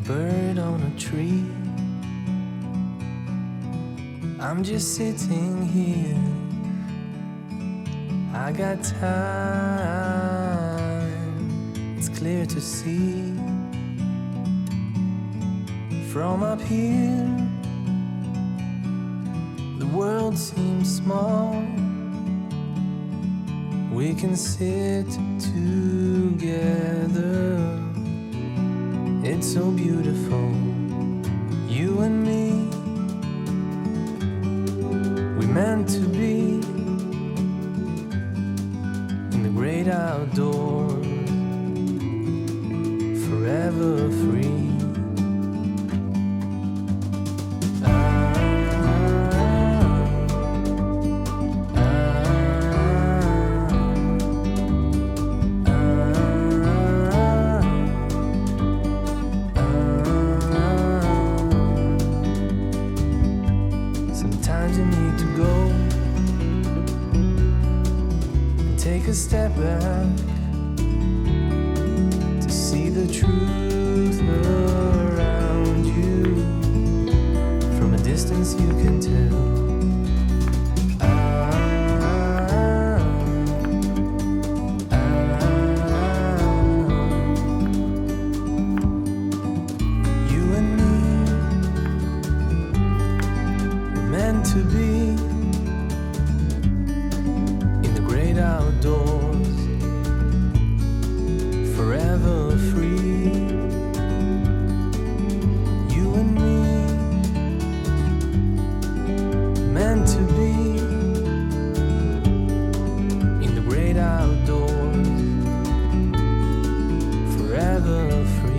bird on a tree. I'm just sitting here. I got time, it's clear to see. From up here, the world seems small. We can sit together. It's so beautiful, you and me. We meant to be in the great outdoors, forever free. Sometimes you need to go and take a step back to see the truth around you. From a distance you can tell. You and me were meant to be in the great outdoors, forever free. You and me, meant to be in the great outdoors, forever free.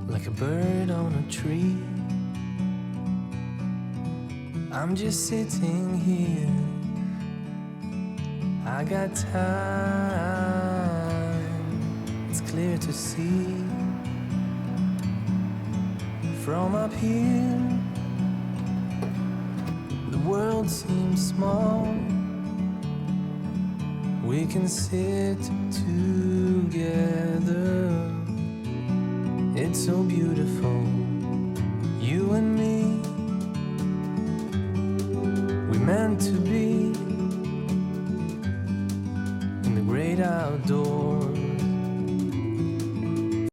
Like a bird on a tree, I'm just sitting here. I got time, it's clear to see. From up here, the world seems small. We can sit together. It's so beautiful, you and me. We meant to be in the great outdoors.